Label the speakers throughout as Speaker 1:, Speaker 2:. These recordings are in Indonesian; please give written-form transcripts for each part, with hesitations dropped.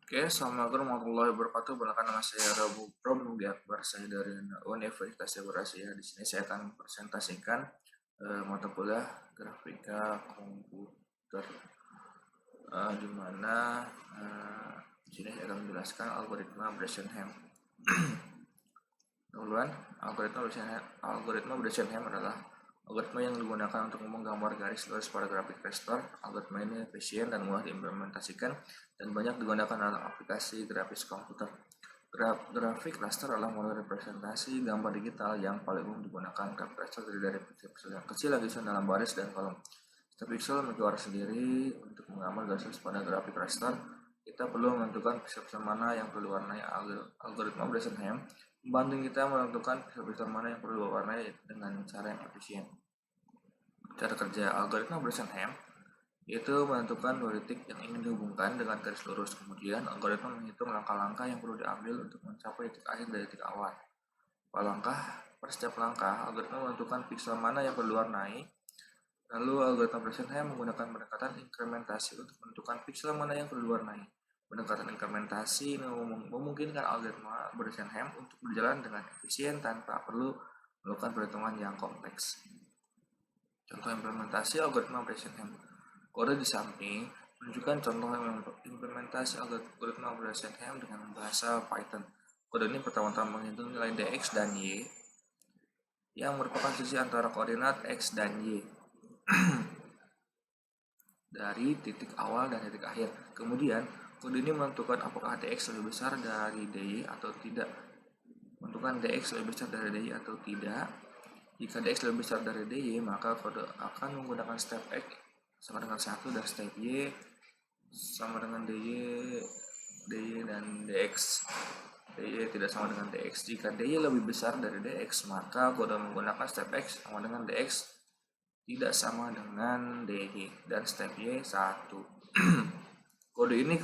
Speaker 1: Oke, Assalamualaikum warahmatullahi wabarakatuh. Perkenalkan, nama saya Rabu Pramudi Akbar. Saya dari Universitas Jawa Asia. Di sini saya akan presentasikan mata kuliah grafika komputer, di mana di sini saya akan menjelaskan algoritma Bresenham. Dahuluan, algoritma Bresenham adalah algoritma yang digunakan untuk menggambar garis lurus pada grafik raster. Algoritma ini efisien dan mudah diimplementasikan dan banyak digunakan dalam aplikasi grafis komputer. Grafik raster adalah model representasi gambar digital yang paling umum digunakan. Grafik raster terdiri dari pixel yang kecil yang disusun dalam baris dan kolom. Setiap pixel memiliki warna sendiri. Untuk menggambar garis pada grafik raster, kita perlu menentukan pixel mana yang perlu diwarnai. Algoritma Bresenham membantu kita menentukan pixel mana yang perlu diwarnai dengan cara yang efisien. Cara kerja algoritma Bresenham yaitu menentukan dua titik yang ingin dihubungkan dengan garis lurus. Kemudian, algoritma menghitung langkah-langkah yang perlu diambil untuk mencapai titik akhir dari titik awal. Per setiap langkah, algoritma menentukan pixel mana yang perlu diwarnai. Lalu, algoritma Bresenham menggunakan pendekatan inkrementasi untuk menentukan pixel mana yang perlu diwarnai. Pendekatan inkrementasi ini memungkinkan algoritma Bresenham untuk berjalan dengan efisien tanpa perlu melakukan perhitungan yang kompleks. Contoh implementasi algoritma Bresenham. Kode di samping menunjukkan contoh implementasi algoritma Bresenham dengan bahasa Python. Kode ini pertama-tama menghitung nilai dx dan y yang merupakan sisi antara koordinat x dan y dari titik awal dan titik akhir. Kemudian, kode ini menentukan apakah dx lebih besar dari dy atau tidak. Menentukan dx lebih besar dari dy atau tidak. Jika dx lebih besar dari dy, maka kode akan menggunakan step x sama dengan 1 dan step y sama dengan dy dan dx. dy tidak sama dengan dx. Jika dy lebih besar dari dx, maka kode menggunakan step x sama dengan dx tidak sama dengan dy dan step y 1. Kode ini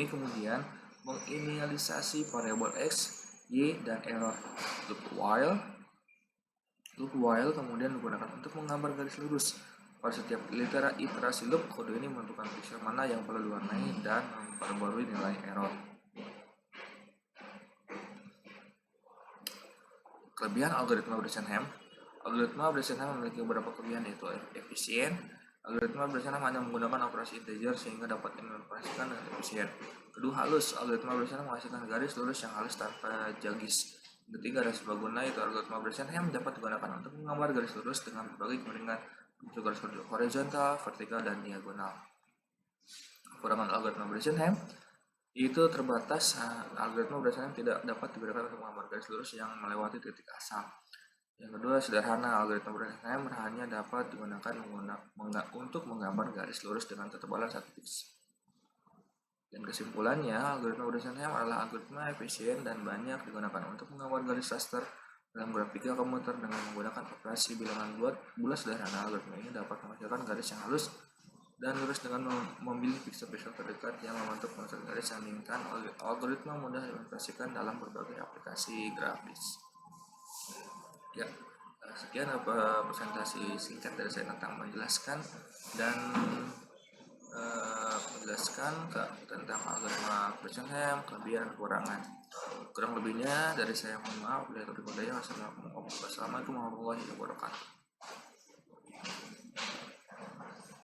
Speaker 1: kemudian menginisialisasi variabel x, y, dan error. Loop while kemudian digunakan untuk menggambar garis lurus. Pada setiap iterasi loop, kode ini menentukan pixel mana yang perlu diwarnai dan memperbarui nilai error. Kelebihan algoritma Bresenham. Algoritma Bresenham memiliki beberapa kelebihan, yaitu efisien. Algoritma Bresenham hanya menggunakan operasi integer sehingga dapat dioperasikan dengan efisien. Kedua, halus. Algoritma Bresenham menghasilkan garis lurus yang halus tanpa jagis. Ketiga, ada serbaguna, yaitu algoritma Bresenham dapat digunakan untuk menggambar garis lurus dengan berbagai kemiringan, untuk garis horizontal, vertikal, dan diagonal. Kekurangan algoritma Bresenham itu terbatas. Algoritma Bresenham tidak dapat digunakan untuk menggambar garis lurus yang melewati titik asal. Yang kedua, sederhana. Algoritma Bresenham hanya dapat digunakan untuk menggambar garis lurus dengan ketebalan 1 pix. Dan kesimpulannya, algoritma Bresenham adalah algoritma efisien dan banyak digunakan untuk menggambar garis raster dalam grafika komputer dengan menggunakan operasi bilangan bulat sederhana. Algoritma ini dapat menghasilkan garis yang halus dan lurus dengan memilih pixel-pixel terdekat yang membentuk konsep garis yang diinginkan. Algoritma mudah diimplementasikan dalam berbagai aplikasi grafis. Ya, sekian presentasi singkat dari saya tentang menjelaskan tentang algoritma Bresenham, kelebihan dan kekurangan. Kurang lebihnya dari saya mohon maaf. Wassalamualaikum warahmatullahi wabarakatuh.